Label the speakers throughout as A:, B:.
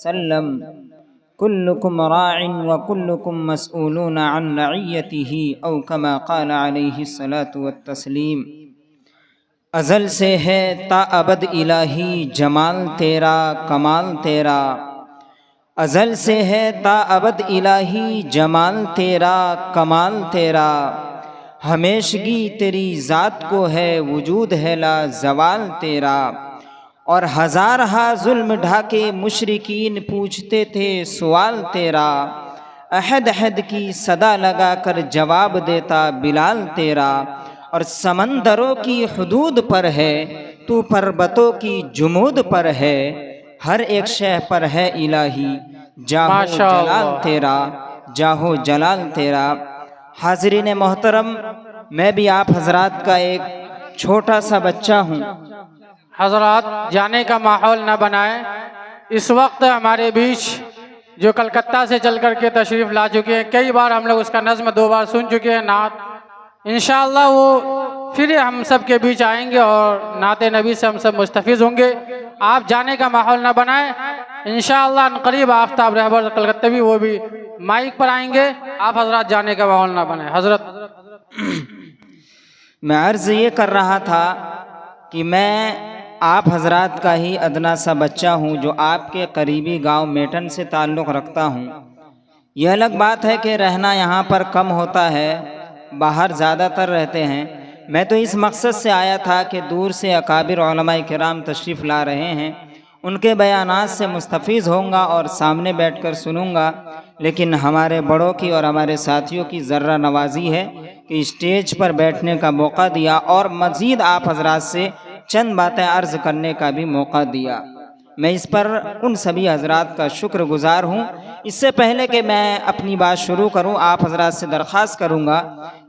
A: وسلم کلکم راع وکلکم مسئولون عن رعیتہ او کما قال علیہ الصلاۃ والتسلیم۔ ازل سے ہے تا ابد الہی جمال تیرا کمال تیرا، ازل سے ہے تا ابد الہی جمال تیرا کمال تیرا، ہمیشگی تیری ذات کو ہے وجود ہے لا زوال تیرا۔ اور ہزارہا ظلم ڈھاکے مشرکین پوچھتے تھے سوال تیرا، احد احد کی صدا لگا کر جواب دیتا بلال تیرا۔ اور سمندروں کی حدود پر ہے تو پربتوں کی جمود پر ہے، ہر ایک شے پر ہے الہی جاہو جلال تیرا جاہو جلال تیرا۔ حاضرین محترم، میں بھی آپ حضرات کا ایک چھوٹا سا بچہ ہوں۔
B: حضرات جانے کا ماحول نہ بنائیں۔ اس وقت ہمارے بیچ جو کلکتہ سے چل کر کے تشریف لا چکے ہیں، کئی بار ہم لوگ اس کا نظم 2 بار سن چکے ہیں نعت، انشاءاللہ وہ پھر ہم سب کے بیچ آئیں گے اور نعت نبی سے ہم سب مستفیض ہوں گے۔ آپ جانے کا ماحول نہ بنائیں، انشاءاللہ عنقریب آفتاب رہبر کلکتہ بھی وہ بھی مائک پر آئیں گے۔ آپ حضرات جانے کا ماحول نہ بنائیں۔ حضرت
A: میں عرض یہ کر رہا تھا کہ میں آپ حضرات کا ہی ادنا سا بچہ ہوں جو آپ کے قریبی گاؤں میٹن سے تعلق رکھتا ہوں۔ یہ الگ بات ہے کہ رہنا یہاں پر کم ہوتا ہے، باہر زیادہ تر رہتے ہیں۔ میں تو اس مقصد سے آیا تھا کہ دور سے اکابر علماء کرام تشریف لا رہے ہیں، ان کے بیانات سے مستفیض ہوں گا اور سامنے بیٹھ کر سنوں گا، لیکن ہمارے بڑوں کی اور ہمارے ساتھیوں کی ذرہ نوازی ہے کہ اسٹیج پر بیٹھنے کا موقع دیا اور مزید آپ حضرات سے چند باتیں عرض کرنے کا بھی موقع دیا۔ میں اس پر ان سبھی حضرات کا شکر گزار ہوں۔ اس سے پہلے کہ میں اپنی بات شروع کروں، آپ حضرات سے درخواست کروں گا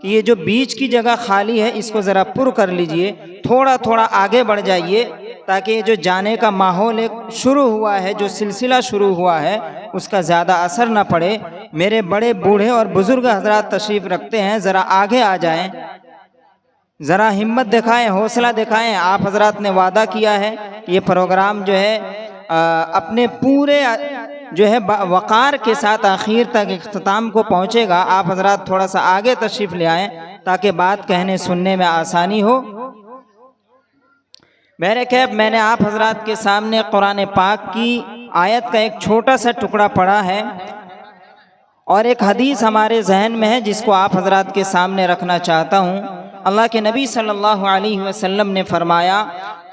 A: کہ یہ جو بیچ کی جگہ خالی ہے اس کو ذرا پر کر لیجئے، تھوڑا تھوڑا آگے بڑھ جائیے تاکہ یہ جو جانے کا ماحول ایک شروع ہوا ہے، جو سلسلہ شروع ہوا ہے، اس کا زیادہ اثر نہ پڑے۔ میرے بڑے بوڑھے اور بزرگ حضرات تشریف رکھتے ہیں، ذرا آگے آ جائیں، ذرا ہمت دکھائیں، حوصلہ دکھائیں۔ آپ حضرات نے وعدہ کیا ہے کہ یہ پروگرام جو ہے اپنے پورے جو ہے وقار کے ساتھ آخر تک اختتام کو پہنچے گا۔ آپ حضرات تھوڑا سا آگے تشریف لے آئیں تاکہ بات کہنے سننے میں آسانی ہو۔ بہرکیف میں نے آپ حضرات کے سامنے قرآن پاک کی آیت کا ایک چھوٹا سا ٹکڑا پڑھا ہے اور ایک حدیث ہمارے ذہن میں ہے جس کو آپ حضرات کے سامنے رکھنا چاہتا ہوں۔ اللہ کے نبی صلی اللہ علیہ وسلم نے فرمایا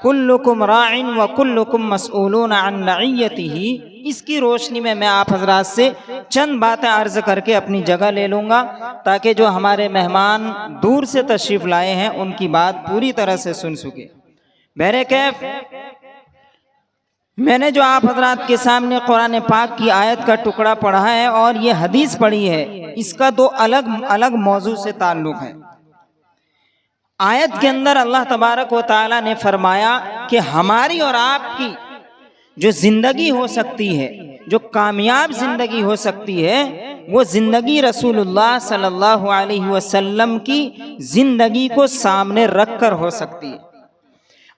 A: کلکم راع وکلکم مسئولون عن رعیتہ۔ اس کی روشنی میں آپ حضرات سے چند باتیں عرض کر کے اپنی جگہ لے لوں گا تاکہ جو ہمارے مہمان دور سے تشریف لائے ہیں ان کی بات پوری طرح سے سن سکے۔ بہرکیف میں نے جو آپ حضرات کے سامنے قرآن پاک کی آیت کا ٹکڑا پڑھا ہے اور یہ حدیث پڑھی ہے، اس کا 2 الگ موضوع سے تعلق ہے۔ آیت کے اندر اللہ تبارک و تعالی نے فرمایا کہ ہماری اور آپ کی جو زندگی ہو سکتی ہے، جو کامیاب زندگی ہو سکتی ہے، وہ زندگی رسول اللہ صلی اللہ علیہ وسلم کی زندگی کو سامنے رکھ کر ہو سکتی ہے۔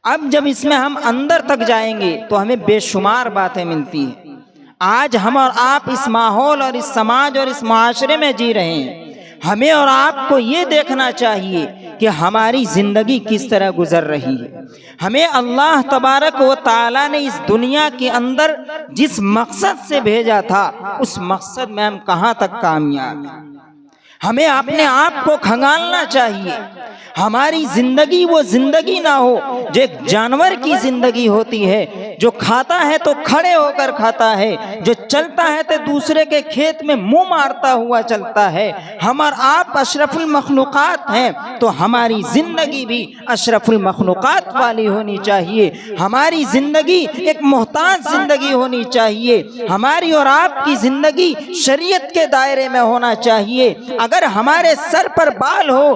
A: اب جب اس میں ہم اندر تک جائیں گے تو ہمیں بے شمار باتیں ملتی ہیں۔ آج ہم اور آپ اس ماحول اور اس سماج اور اس معاشرے میں جی رہے ہیں، ہمیں اور آپ کو یہ دیکھنا چاہیے کہ ہماری زندگی کس طرح گزر رہی ہے۔ ہمیں اللہ تبارک و تعالی نے اس دنیا کے اندر جس مقصد سے بھیجا تھا اس مقصد میں ہم کہاں تک کامیاب ہیں۔ ہمیں اپنے آپ کو کھنگالنا چاہیے۔ ہماری زندگی وہ زندگی نہ ہو جو ایک جانور کی زندگی ہوتی ہے، جو کھاتا ہے تو کھڑے ہو کر کھاتا ہے، جو چلتا ہے تو دوسرے کے کھیت میں منہ مارتا ہوا چلتا ہے۔ ہم اور آپ اشرف المخلوقات ہیں تو ہماری زندگی بھی اشرف المخلوقات والی ہونی چاہیے۔ ہماری زندگی ایک محتاج زندگی ہونی چاہیے۔ ہماری اور آپ کی زندگی شریعت کے دائرے میں ہونا چاہیے۔ اگر ہمارے سر پر بال ہو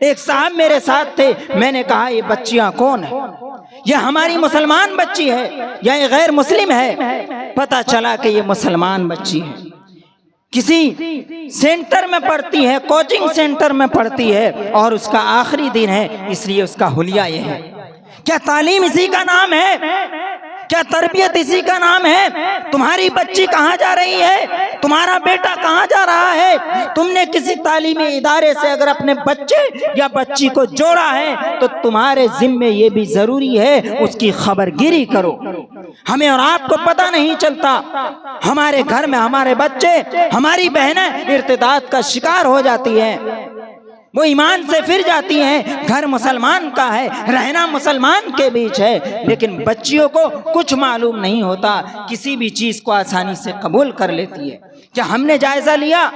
A: ایک صاحب میرے ساتھ تھے، میں نے کہا یہ بچیاں کون ہیں؟ یہ ہماری مسلمان بچی ہے یا یہ غیر مسلم ہے؟ پتہ چلا کہ یہ مسلمان بچی ہے، کسی سینٹر میں پڑھتی ہے، کوچنگ سینٹر میں پڑھتی ہے، اور اس کا آخری دن ہے، اس لیے اس کا حلیہ یہ ہے۔ کیا تعلیم اسی کا نام ہے؟ کیا تربیت اسی کا نام ہے؟ تمہاری بچی کہاں جا رہی ہے؟ تمہارا بیٹا کہاں جا رہا ہے؟ تم نے کسی تعلیمی ادارے سے اگر اپنے بچے یا بچی کو جوڑا ہے تو تمہارے ذمے یہ بھی ضروری ہے اس کی خبر گیری کرو۔ ہمیں اور آپ کو پتہ نہیں چلتا، ہمارے گھر میں ہمارے بچے، ہماری بہنیں ارتداد کا شکار ہو جاتی ہیں، وہ ایمان سے پھر جاتی ہیں، گھر مسلمان کا ہے، رہنا مسلمان کے بیچ ہے، لیکن بچیوں کو کچھ معلوم نہیں ہوتا، کسی بھی چیز کو آسانی سے قبول کر لیتی ہے۔ کیا ہم نے جائزہ لیا؟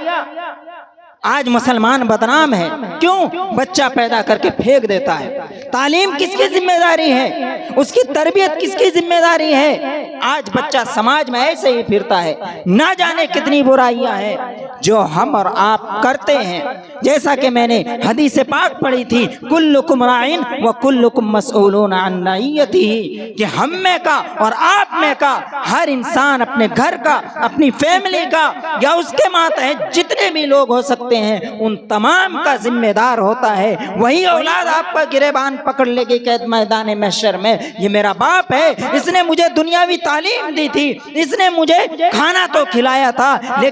A: آج مسلمان بدنام ہے، کیوں؟ بچہ پیدا کر کے پھینک دیتا ہے۔ تعلیم کس کی ذمہ داری ہے؟ اس کی تربیت کس کی ذمہ داری ہے؟ آج بچہ سماج میں ایسے ہی پھرتا ہے، نہ جانے کتنی برائیاں ہیں جو ہم اور آپ کرتے ہیں۔ جیسا کہ میں نے حدیث پاک پڑھی تھی، کلکم راعٍ وکلکم مسئولون عن رعیتہ، کہ ہم میں کا اور آپ میں کا ہر انسان اپنے گھر کا، اپنی فیملی کا یا اس کے ماتحت جتنے بھی لوگ ہو سکتے ہیں ان تمام کا ذمہ دار ہوتا ہے۔ وہی اولاد آپ کا گریبان پکڑ لے گی قید میدان محشر میں، یہ میرا باپ ہے، اس نے مجھے دنیاوی تعلیم دی تھی، اس نے مجھے کھانا تو کھلایا تھا، لیکن